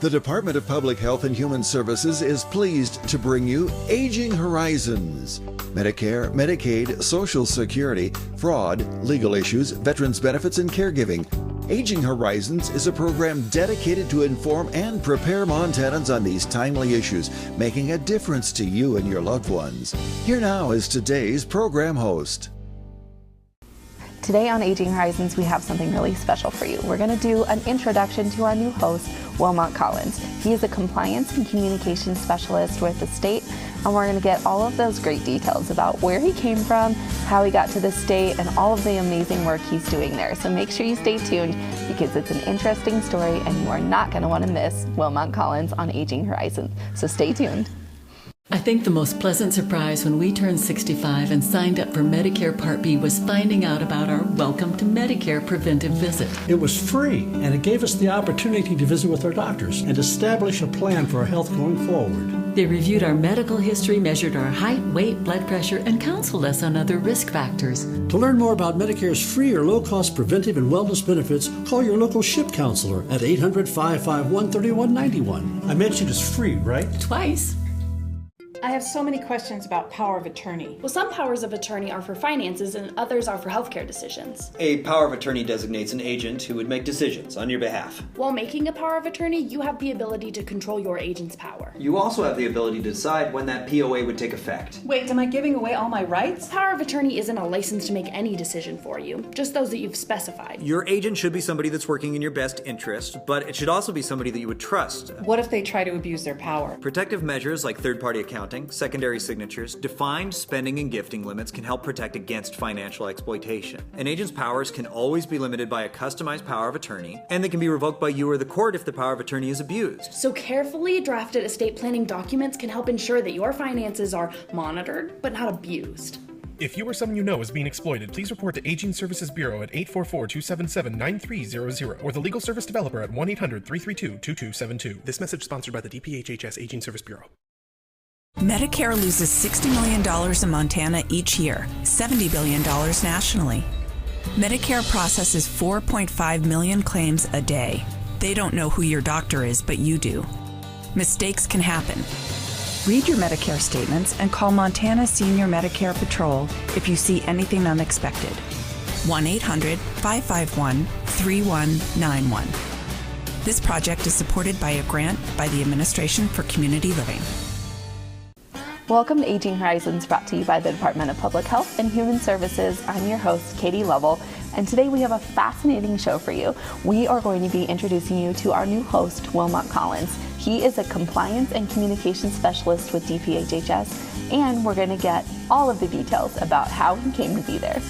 The Department of Public Health and Human Services is pleased to bring you Aging Horizons. Medicare, Medicaid, Social Security, fraud, legal issues, veterans benefits, and caregiving. Aging Horizons is a program dedicated to inform and prepare Montanans on these timely issues, making a difference to you and your loved ones. Here now is today's program host. Today on Aging Horizons, we have something really special for you. We're going to do an introduction to our new host, Wilmot Collins. He is a compliance and communications specialist with the state, and we're going to get all of those great details about where he came from, how he got to the state, and all of the amazing work he's doing there. So make sure you stay tuned because it's an interesting story, and you are not going to want to miss Wilmot Collins on Aging Horizons. So stay tuned. I think the most pleasant surprise when we turned 65 and signed up for Medicare Part B was finding out about our Welcome to Medicare preventive visit. It was free, and it gave us the opportunity to visit with our doctors and establish a plan for our health going forward. They reviewed our medical history, measured our height, weight, blood pressure, and counseled us on other risk factors. To learn more about Medicare's free or low-cost preventive and wellness benefits, call your local SHIP counselor at 800-551-3191. I mentioned it's free, right? Twice. I have so many questions about power of attorney. Well, some powers of attorney are for finances and others are for healthcare decisions. A power of attorney designates an agent who would make decisions on your behalf. While making a power of attorney, you have the ability to control your agent's power. You also have the ability to decide when that POA would take effect. Wait, am I giving away all my rights? Power of attorney isn't a license to make any decision for you, just those that you've specified. Your agent should be somebody that's working in your best interest, but it should also be somebody that you would trust. What if they try to abuse their power? Protective measures like third-party accounting, secondary signatures, defined spending and gifting limits can help protect against financial exploitation. An agent's powers can always be limited by a customized power of attorney, and they can be revoked by you or the court if the power of attorney is abused. So carefully drafted estate planning documents can help ensure that your finances are monitored, but not abused. If you or someone you know is being exploited, please report to Aging Services Bureau at 844-277-9300 or the Legal Service Developer at 1-800-332-2272. This message sponsored by the DPHHS Aging Service Bureau. Medicare loses $60 million in Montana each year, $70 billion nationally. Medicare processes 4.5 million claims a day. They don't know who your doctor is, but you do. Mistakes can happen. Read your Medicare statements and call Montana Senior Medicare Patrol if you see anything unexpected. 1-800-551-3191. This project is supported by a grant by the Administration for Community Living. Welcome to Aging Horizons, brought to you by the Department of Public Health and Human Services. I'm your host, Katie Lovell, and today we have a fascinating show for you. We are going to be introducing you to our new host, Wilmot Collins. He is a compliance and communications specialist with DPHHS, and we're going to get all of the details about how he came to be there.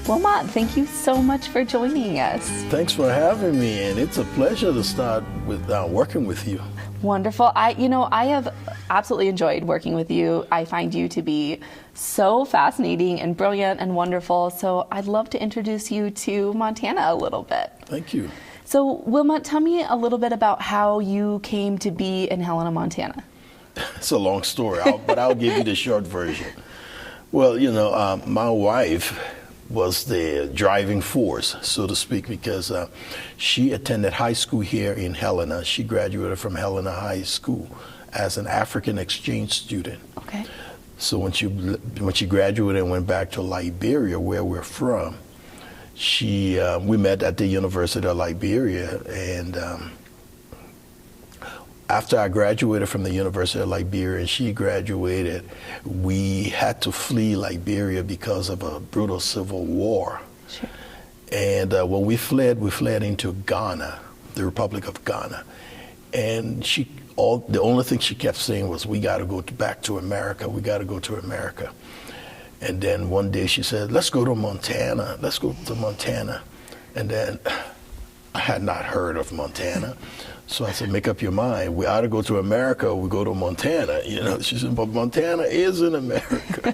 Wilmot, thank you so much for joining us. Thanks for having me, and it's a pleasure to start with working with you. Wonderful. I have absolutely enjoyed working with you. I find you to be so fascinating and brilliant and wonderful. So I'd love to introduce you to Montana a little bit. Thank you. So Wilmot, tell me a little bit about how you came to be in Helena, Montana. It's a long story, but I'll give you the short version. Well, my wife was the driving force, so to speak, because she attended high school here in Helena. She graduated from Helena High School as an African exchange student. Okay. So when she graduated and went back to Liberia, where we're from, we met at the University of Liberia, and after I graduated from the University of Liberia and she graduated, we had to flee Liberia because of a brutal civil war. Sure. And when we fled into Ghana, the Republic of Ghana. And the only thing she kept saying was, we got to go back to America. We got to go to America. And then one day she said, let's go to Montana. Let's go to Montana. And then I had not heard of Montana. So I said, make up your mind. We either go to America or we go to Montana. She said, but Montana is in America.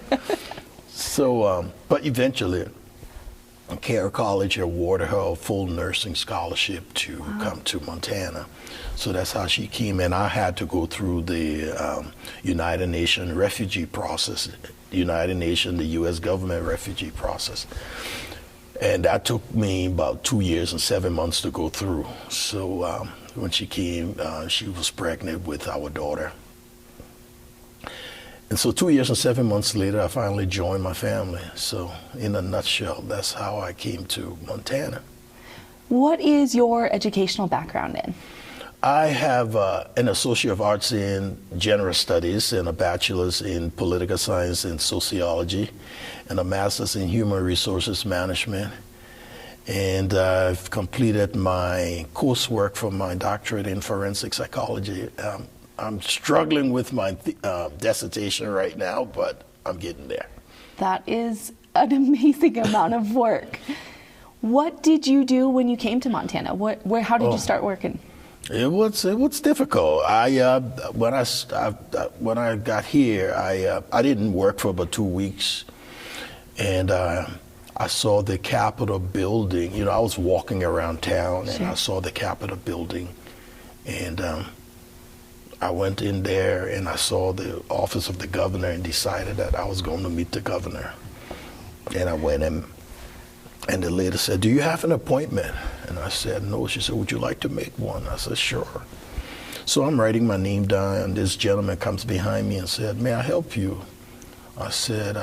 So, but eventually, Care College awarded her a full nursing scholarship to come to Montana. So that's how she came. And I had to go through the United Nations refugee process, United Nations, the U.S. government refugee process. And that took me about 2 years and 7 months to go through. So when she came. She was pregnant with our daughter. And so 2 years and 7 months later, I finally joined my family. So in a nutshell, that's how I came to Montana. What is your educational background in? I have an Associate of Arts in General Studies and a Bachelor's in Political Science and Sociology and a Master's in Human Resources Management. And I've completed my coursework for my doctorate in Forensic Psychology. I'm struggling with my dissertation right now, but I'm getting there. That is an amazing amount of work. What did you do when you came to Montana? How did you start working? It was difficult. When I got here, I didn't work for about 2 weeks, and I saw the Capitol building. You know, I was walking around town, and I saw the Capitol building, and I went in there and I saw the office of the governor and decided that I was going to meet the governor. And I went in, and the lady said, "Do you have an appointment?" And I said, "No." She said, "Would you like to make one?" I said, "Sure." So I'm writing my name down, and this gentleman comes behind me and said, "May I help you?" I said,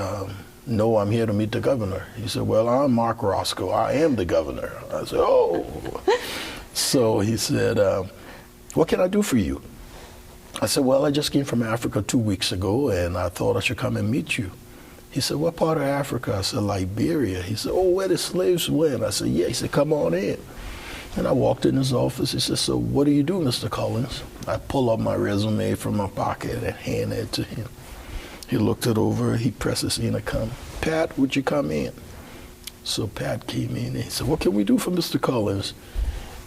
"No, I'm here to meet the governor." He said, "Well, I'm Mark Roscoe. I am the governor." I said, "Oh." So he said, "What can I do for you?" I said, "Well, I just came from Africa 2 weeks ago, and I thought I should come and meet you." He said, "What part of Africa?" I said, "Liberia." He said, "Oh, where the slaves went?" I said, "Yeah." He said, "Come on in." And I walked in his office. He said, "So what do you do, Mr. Collins?" I pull up my resume from my pocket and hand it to him. He looked it over. He presses in a come. "Pat, would you come in?" So Pat came in, and he said, "What can we do for Mr. Collins?"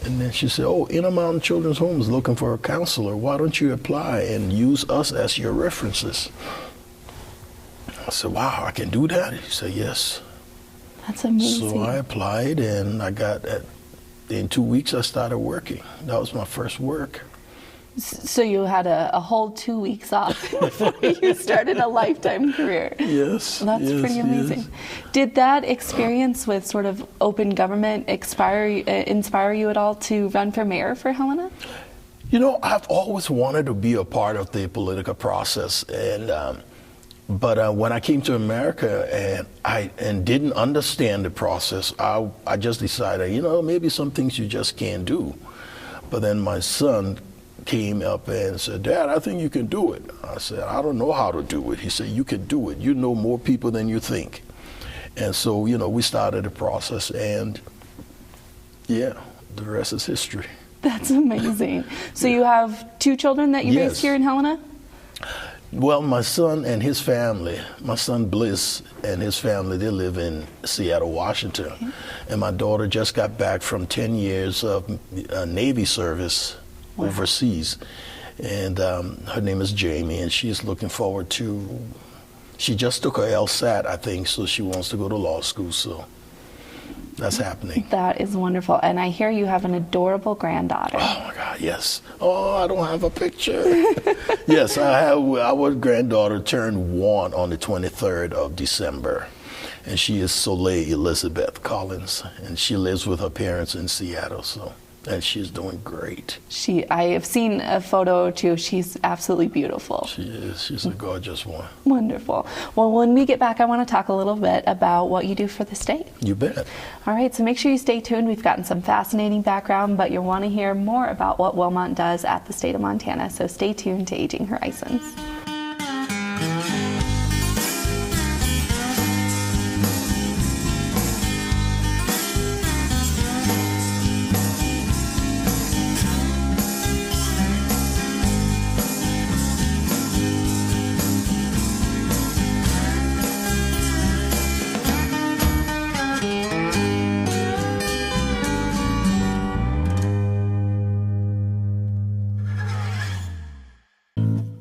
And then she said, "Oh, Intermountain Children's Home is looking for a counselor. Why don't you apply and use us as your references?" I said, "Wow, I can do that?" He said, "Yes." That's amazing. So I applied, and in 2 weeks I started working. That was my first work. So you had a whole 2 weeks off before you started a lifetime career. Yes. That's pretty amazing. Yes. Did that experience with sort of open government inspire you at all to run for mayor for Helena? You know, I've always wanted to be a part of the political process, but when I came to America and didn't understand the process, I just decided, you know, maybe some things you just can't do. But then my son came up and said, "Dad, I think you can do it." I said, "I don't know how to do it." He said, "You can do it. You know more people than you think." And so, you know, we started the process, and yeah, the rest is history. That's amazing. So you have 2 children that you raised here in Helena? Well, my son and his family, my son Bliss and his family, they live in Seattle, Washington. Okay. And my daughter just got back from 10 years of Navy service overseas. And her name is Jamie, and she's looking forward to, she just took her LSAT, I think, so she wants to go to law school, so that's happening. That is wonderful. And I hear you have an adorable granddaughter. Oh my God, yes. Oh, I don't have a picture. Yes, I have. Our granddaughter turned 1 on the 23rd of December. And she is Soleil Elizabeth Collins, and she lives with her parents in Seattle, and she's doing great. I have seen a photo too. She's absolutely beautiful. She is. She's a gorgeous one. Wonderful. Well, when we get back, I want to talk a little bit about what you do for the state. You bet. All right, so make sure you stay tuned. We've gotten some fascinating background, but you'll want to hear more about what Wilmot does at the state of Montana. So stay tuned to Aging Horizons.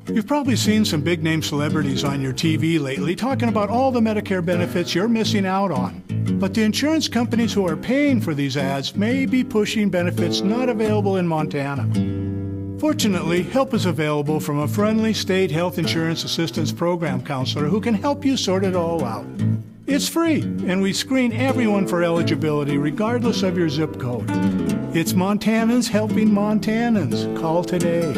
You've probably seen some big-name celebrities on your TV lately talking about all the Medicare benefits you're missing out on. But the insurance companies who are paying for these ads may be pushing benefits not available in Montana. Fortunately, help is available from a friendly state health insurance assistance program counselor who can help you sort it all out. It's free, and we screen everyone for eligibility regardless of your zip code. It's Montanans helping Montanans. Call today.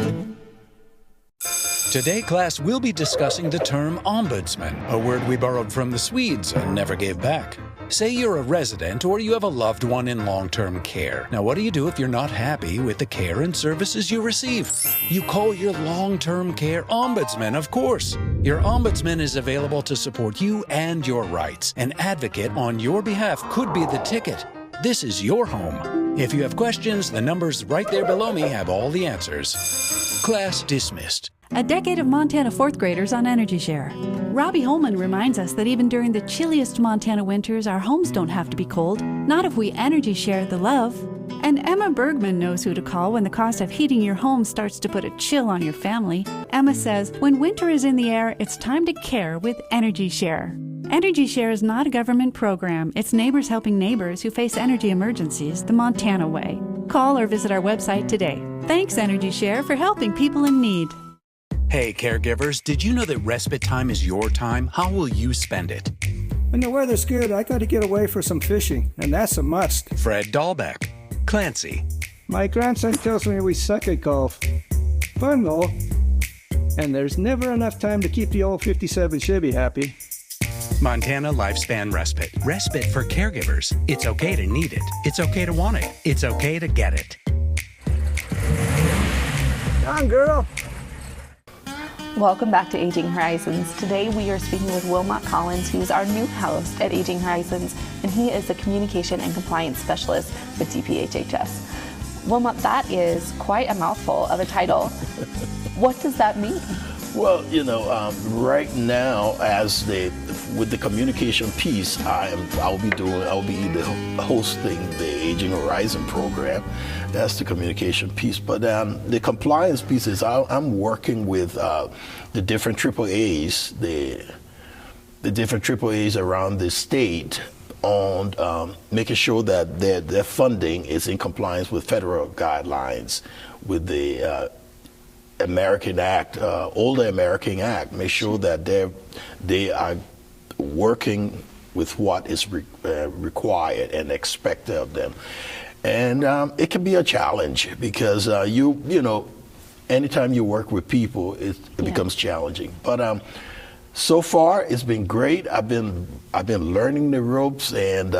Today, class, we'll be discussing the term ombudsman, a word we borrowed from the Swedes and never gave back. Say you're a resident or you have a loved one in long-term care. Now, what do you do if you're not happy with the care and services you receive? You call your long-term care ombudsman, of course. Your ombudsman is available to support you and your rights. An advocate on your behalf could be the ticket. This is your home. If you have questions, the numbers right there below me have all the answers. Class dismissed. A decade of Montana fourth graders on Energy Share. Robbie Holman reminds us that even during the chilliest Montana winters, our homes don't have to be cold, not if we Energy Share the love. And Emma Bergman knows who to call when the cost of heating your home starts to put a chill on your family. Emma says, when winter is in the air, it's time to care with Energy Share. Energy Share is not a government program. It's neighbors helping neighbors who face energy emergencies the Montana way. Call or visit our website today. Thanks, Energy Share, for helping people in need. Hey, caregivers, did you know that respite time is your time? How will you spend it? When the weather's good, I got to get away for some fishing, and that's a must. Fred Dahlbeck. Clancy. My grandson tells me we suck at golf. Fun, though. And there's never enough time to keep the old 57 Chevy happy. Montana Lifespan Respite. Respite for caregivers. It's okay to need it. It's okay to want it. It's okay to get it. Come on, girl. Welcome back to Aging Horizons. Today we are speaking with Wilmot Collins, who's our new host at Aging Horizons, and he is a communication and compliance specialist with DPHHS. Wilmot, that is quite a mouthful of a title. What does that mean? Well, right now, with the communication piece, I'll be hosting the Aging Horizon program. That's the communication piece. But the compliance piece is I'm working with the different AAAs, the different AAAs around the state on making sure that their funding is in compliance with federal guidelines, with the American Act, older American Act. Make sure that they are working with what is required and expected of them. And it can be a challenge because anytime you work with people, it becomes challenging. But so far, it's been great. I've been learning the ropes, and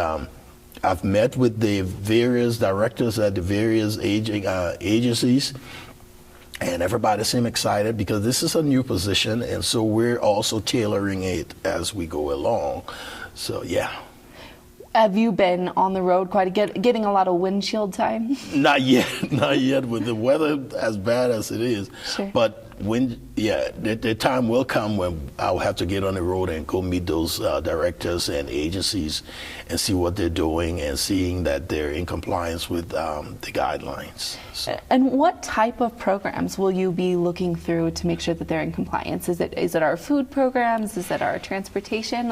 I've met with the various directors at the various aging agencies. And everybody seems excited because this is a new position, and so we're also tailoring it as we go along. So, yeah. Have you been on the road quite getting a lot of windshield time? Not yet with the weather as bad as it is. Sure. But the time will come when I'll have to get on the road and go meet those directors and agencies and see what they're doing and seeing that they're in compliance with the guidelines. So. And what type of programs will you be looking through to make sure that they're in compliance? Is it our food programs? Is it our transportation?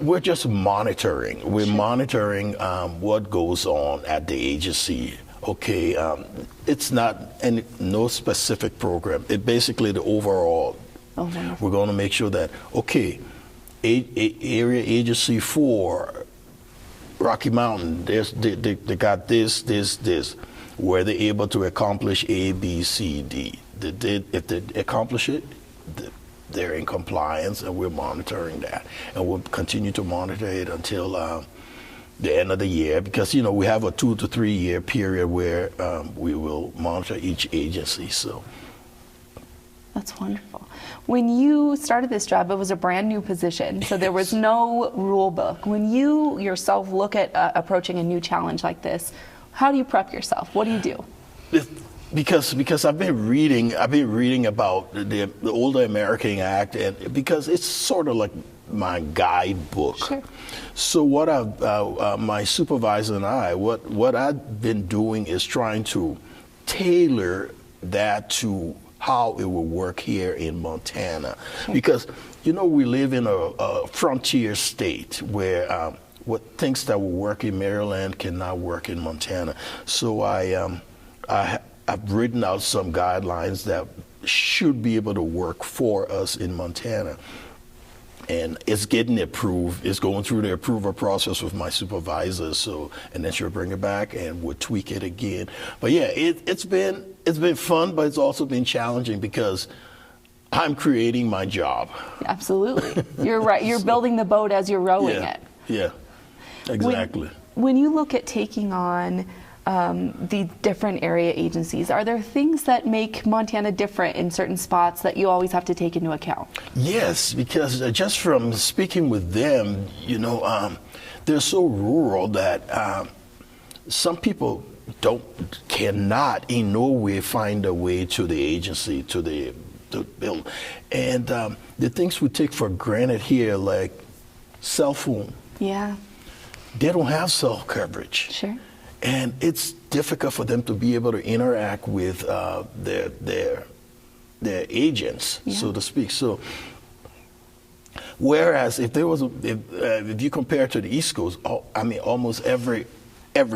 We're just monitoring. We're monitoring what goes on at the agency. Okay, it's not no specific program. It basically the overall. Oh, wonderful. We're going to make sure that area agency 4, Rocky Mountain. They got this. Were they able to accomplish A, B, C, D? If they accomplish it, they're in compliance, and we're monitoring that, and we'll continue to monitor it until. The end of the year, because we have a 2 to 3 year period where we will monitor each agency. So that's wonderful. When you started this job, it was a brand new position, so there was no rule book. When you yourself look at approaching a new challenge like this, how do you prep yourself? What do you do? Because I've been reading about the older American Act, and because it's sort of like my guidebook. Sure. So what my supervisor and I, what I've been doing is trying to tailor that to how it will work here in Montana. Sure. Because, we live in a frontier state where what things that will work in Maryland cannot work in Montana. So I've written out some guidelines that should be able to work for us in Montana. and it's getting approved. It's going through the approval process with my supervisor. So, and then she'll bring it back and we'll tweak it again. But yeah, it's been fun, but it's also been challenging because I'm creating my job. Absolutely, you're right. You're building the boat as you're rowing it. Yeah, exactly. When you look at taking on the different area agencies, are there things that make Montana different in certain spots that you always have to take into account? Yes, because just from speaking with them, they're so rural that some people cannot in no way find a way to the agency, to the bill. And the things we take for granted here, like cell phone. Yeah. They don't have cell coverage. Sure. And it's difficult for them to be able to interact with their agents, so to speak. So, whereas if there was, if you compare to the East Coast, almost every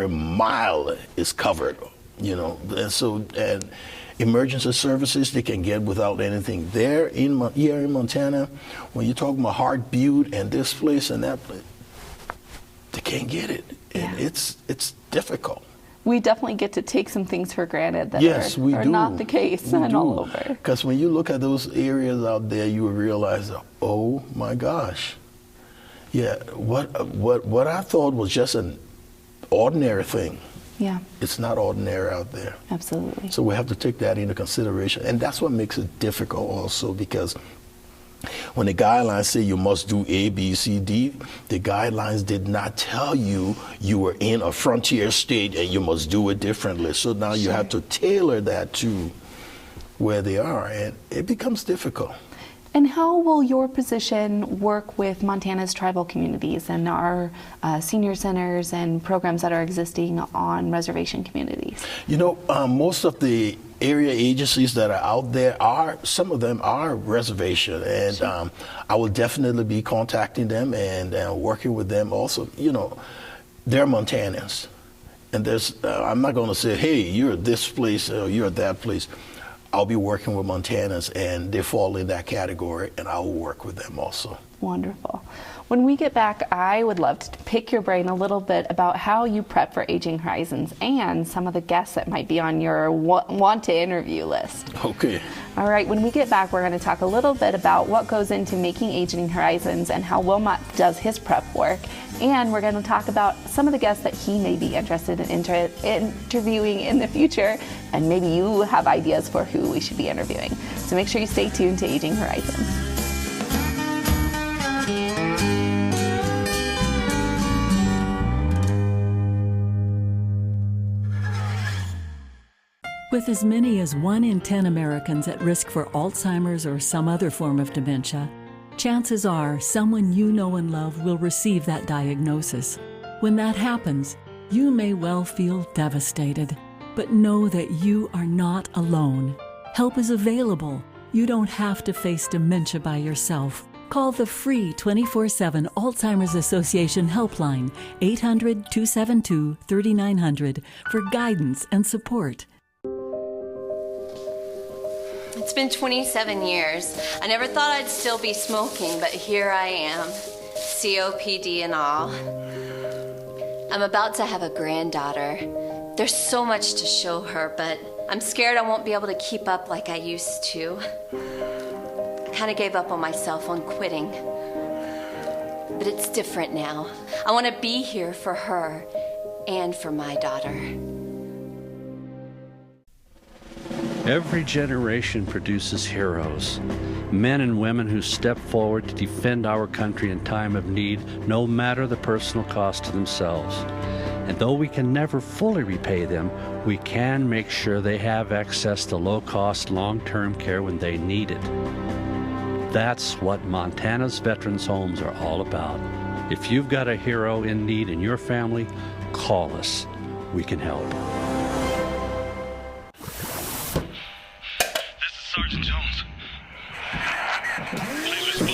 mile is covered, and emergency services they can get without anything. Here in Montana, when you're talking about Heart Butte and this place and that place, they can't get it. And it's difficult. We definitely get to take some things for granted that are not the case and all over. Because when you look at those areas out there, you will realize, oh my gosh, what I thought was just an ordinary thing. Yeah. It's not ordinary out there. Absolutely. So we have to take that into consideration. And that's what makes it difficult also, because when the guidelines say you must do A, B, C, D, the guidelines did not tell you were in a frontier state and you must do it differently. So now you have to tailor that to where they are, and it becomes difficult. And how will your position work with Montana's tribal communities and our senior centers and programs that are existing on reservation communities? Most of the area agencies that are out there some of them are reservation, and I will definitely be contacting them and working with them also. They're Montanans, and I'm not going to say, hey, you're this place or you're that place. I'll be working with Montanans, and they fall in that category, and I will work with them also. Wonderful. When we get back, I would love to pick your brain a little bit about how you prep for Aging Horizons and some of the guests that might be on your want to interview list. Okay. All right, when we get back, we're going to talk a little bit about what goes into making Aging Horizons and how Wilmot does his prep work. And we're going to talk about some of the guests that he may be interested in interviewing in the future. And maybe you have ideas for who we should be interviewing. So make sure you stay tuned to Aging Horizons. With as many as 1 in 10 Americans at risk for Alzheimer's or some other form of dementia, chances are someone you know and love will receive that diagnosis. When that happens, you may well feel devastated, but know that you are not alone. Help is available. You don't have to face dementia by yourself. Call the free 24/7 Alzheimer's Association helpline, 800-272-3900, for guidance and support. It's been 27 years. I never thought I'd still be smoking, but here I am, COPD and all. I'm about to have a granddaughter. There's so much to show her, but I'm scared I won't be able to keep up like I used to. I kind of gave up on myself on quitting. But it's different now. I want to be here for her and for my daughter. Every generation produces heroes, men and women who step forward to defend our country in time of need, no matter the personal cost to themselves. And though we can never fully repay them, we can make sure they have access to low-cost, long-term care when they need it. That's what Montana's Veterans Homes are all about. If you've got a hero in need in your family, call us. We can help. Sergeant Jones. Please respond.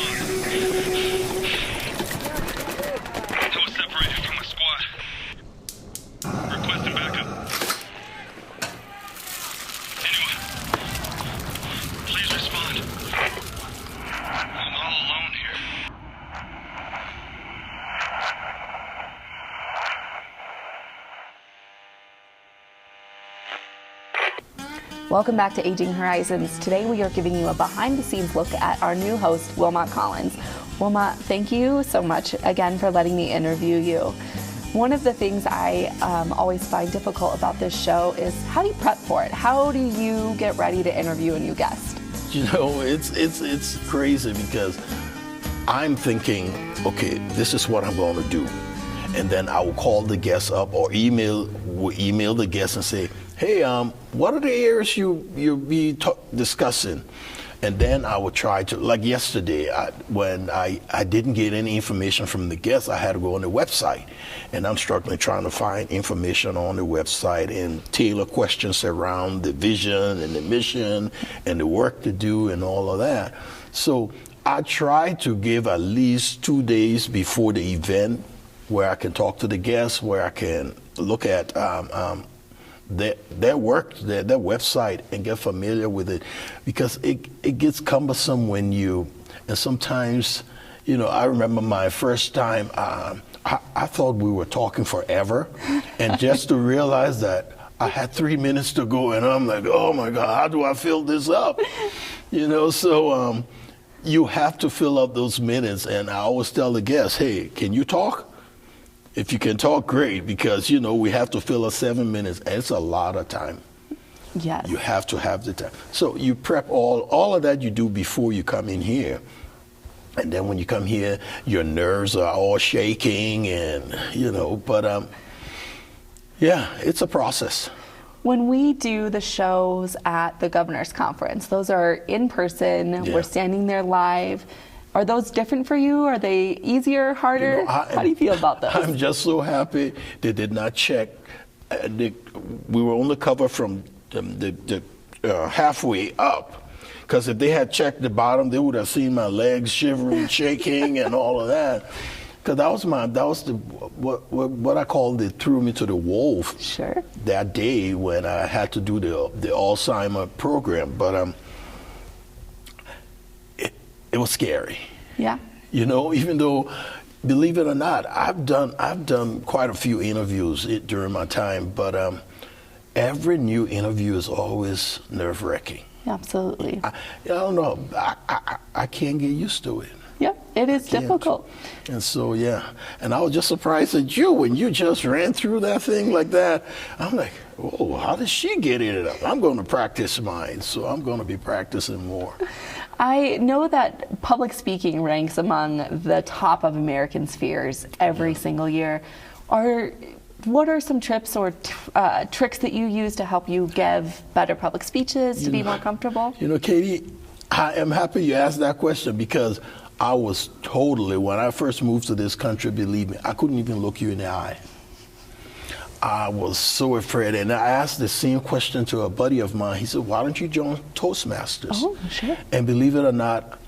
I was separated from my squad. Requesting backup. Anyone? Please respond. I'm all alone here. Welcome back to Aging Horizons. Today we are giving you a behind-the-scenes look at our new host, Wilmot Collins. Wilmot, thank you so much again for letting me interview you. One of the things I always find difficult about this show is how do you prep for it? How do you get ready to interview a new guest? You know, it's crazy because I'm thinking, okay, this is what I'm going to do. And then I will call the guest up or email the guest and say, hey, what are the areas you'll be discussing? And then I would try to, like yesterday, when I didn't get any information from the guests, I had to go on the website. And I'm struggling trying to find information on the website and tailor questions around the vision and the mission and the work to do and all of that. So I try to give at least 2 days before the event where I can talk to the guests, where I can look at their work, their website, and get familiar with it, because it gets cumbersome when and sometimes, you know, I remember my first time, I thought we were talking forever, and just to realize that I had 3 minutes to go, and I'm like, oh my God, how do I fill this up? You know, so you have to fill up those minutes, and I always tell the guests, hey, can you talk? If you can talk, great, because, you know, we have to fill up 7 minutes, and it's a lot of time. Yes. You have to have the time. So you prep all of that you do before you come in here. And then when you come here, your nerves are all shaking and, you know, but yeah, it's a process. When we do the shows at the governor's conference, those are in person, Yeah. We're standing there live. Are those different for you? Are they easier, harder? You know, How do you feel about those? I'm just so happy they did not check. We were only covered from the halfway up, because if they had checked the bottom, they would have seen my legs shivering, shaking, and all of that. Because that was what I called it, threw me to the wolf. Sure. That day when I had to do the Alzheimer program, but it was scary. Yeah. You know, even though, believe it or not, I've done quite a few interviews during my time, but every new interview is always nerve-wracking. Absolutely. I don't know. I can't get used to it. Yeah, it is difficult. And so, yeah. And I was just surprised at you when you just ran through that thing like that. I'm like, oh, how did she get it up? I'm going to practice mine, so I'm going to be practicing more. I know that public speaking ranks among the top of American fears every single year. What are some tips or tricks that you use to help you give better public speeches, to be more comfortable? You know, Katie, I am happy you asked that question, because I was totally, when I first moved to this country, believe me, I couldn't even look you in the eye. I was so afraid, and I asked the same question to a buddy of mine. He said, why don't you join Toastmasters? Oh, sure. And believe it or not,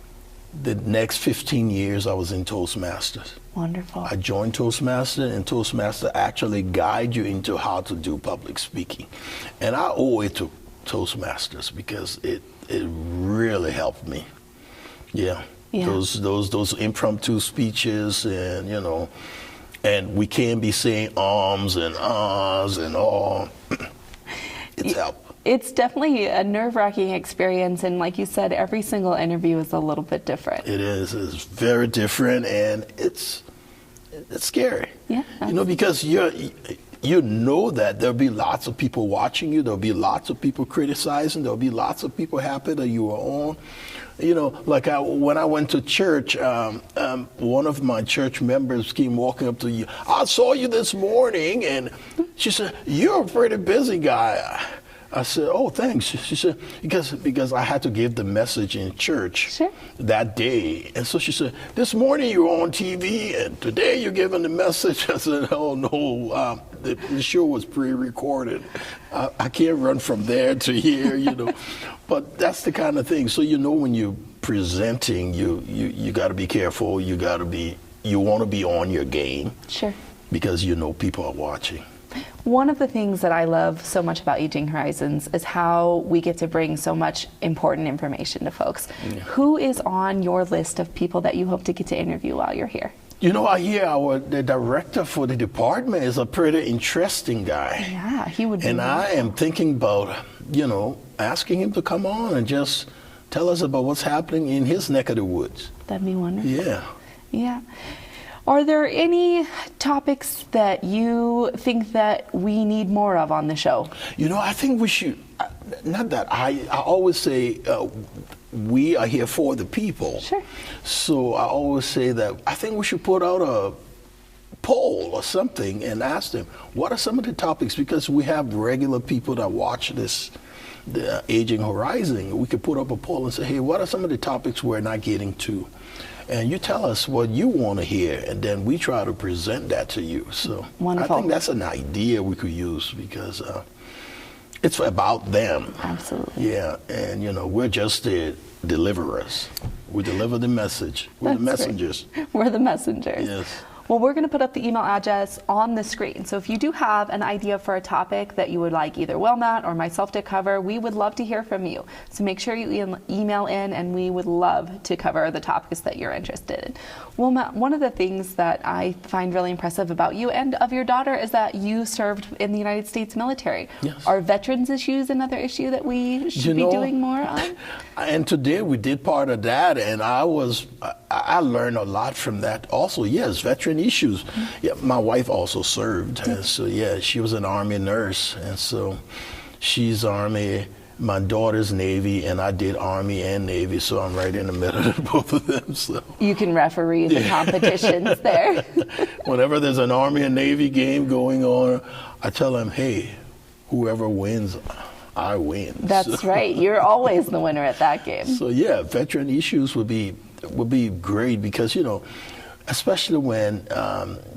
the next 15 years I was in Toastmasters. Wonderful. I joined Toastmasters, and Toastmasters actually guide you into how to do public speaking. And I owe it to Toastmasters, because it really helped me. Yeah. Those impromptu speeches, and, you know, and we can't be saying ums and ahs and all. It's helped. It's definitely a nerve-wracking experience, and like you said, every single interview is a little bit different. It is. It's very different, and it's scary. Yeah. You know, because you know that there'll be lots of people watching you. There'll be lots of people criticizing. There'll be lots of people happy that you are on. You know, like when I went to church, one of my church members came walking up to you. I saw you this morning, and she said, "You're a pretty busy guy." I said, "Oh, thanks." She said, because I had to give the message in church that day. And so she said, "This morning you were on TV, and today you're giving the message." I said, "Oh, no, the show was pre-recorded. I can't run from there to here, you know." But that's the kind of thing. So, you know, when you're presenting, you got to be careful. You want to be on your game. Sure. Because you know people are watching. One of the things that I love so much about Aging Horizons is how we get to bring so much important information to folks. Yeah. Who is on your list of people that you hope to get to interview while you're here? You know, I hear the director for the department is a pretty interesting guy. Yeah, he would be. And I am thinking about, you know, asking him to come on and just tell us about what's happening in his neck of the woods. That'd be wonderful. Yeah. Yeah. Are there any topics that you think that we need more of on the show? You know, I think we should, not that, I always say we are here for the people. Sure. So I always say that I think we should put out a poll or something and ask them, what are some of the topics? Because we have regular people that watch this, the Aging Horizon. We could put up a poll and say, hey, what are some of the topics we're not getting to? And you tell us what you want to hear, and then we try to present that to you. So wonderful. I think that's an idea we could use because it's about them. Absolutely. Yeah, and you know, we're just the deliverers. We deliver the message. We're the messengers. Great. We're the messengers. Yes. Well, we're going to put up the email address on the screen. So if you do have an idea for a topic that you would like either Wilmot or myself to cover, we would love to hear from you. So make sure you email in, and we would love to cover the topics that you're interested in. Wilmot, one of the things that I find really impressive about you and of your daughter is that you served in the United States military. Yes. Are veterans issues another issue that we should be doing more on? And today we did part of that, and I learned a lot from that also. Yes, veteran issues. Yeah, my wife also served, and so yeah, she was an Army nurse, and so she's Army. My daughter's Navy, and I did Army and Navy, so I'm right in the middle of both of them. So you can referee the competitions there. Whenever there's an Army and Navy game going on, I tell them, hey, whoever wins, I win. That's right. You're always the winner at that game. So yeah, veteran issues would be great because, you know, especially when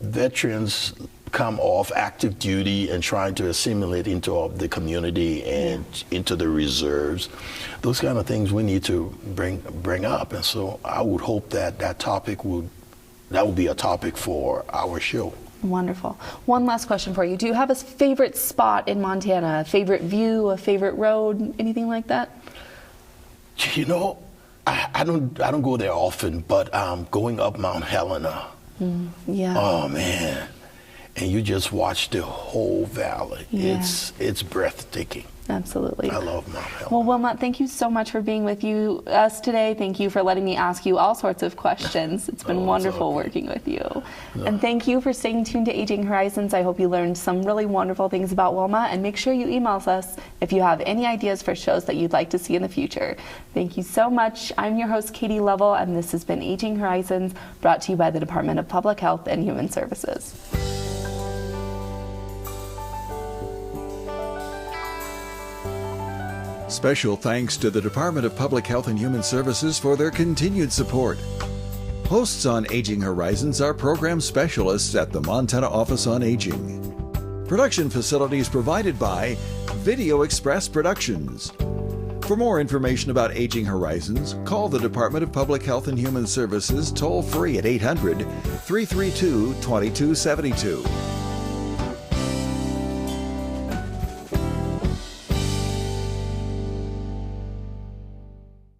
veterans come off active duty and trying to assimilate into the community and into the reserves, those kind of things we need to bring up. And so I would hope that topic would be a topic for our show. Wonderful. One last question for you. Do you have a favorite spot in Montana, a favorite view, a favorite road, anything like that? You know, I don't go there often, but going up Mount Helena. Yeah. Oh man. And you just watch the whole valley. Yeah. It's breathtaking. Absolutely. I love Mount Helena. Well, Wilmot, thank you so much for being with us today. Thank you for letting me ask you all sorts of questions. It's been wonderful working with you. No. And thank you for staying tuned to Aging Horizons. I hope you learned some really wonderful things about Wilmot, and make sure you email us if you have any ideas for shows that you'd like to see in the future. Thank you so much. I'm your host, Katie Lovell, and this has been Aging Horizons, brought to you by the Department of Public Health and Human Services. Special thanks to the Department of Public Health and Human Services for their continued support. Hosts on Aging Horizons are program specialists at the Montana Office on Aging. Production facilities provided by Video Express Productions. For more information about Aging Horizons, call the Department of Public Health and Human Services toll-free at 800-332-2272.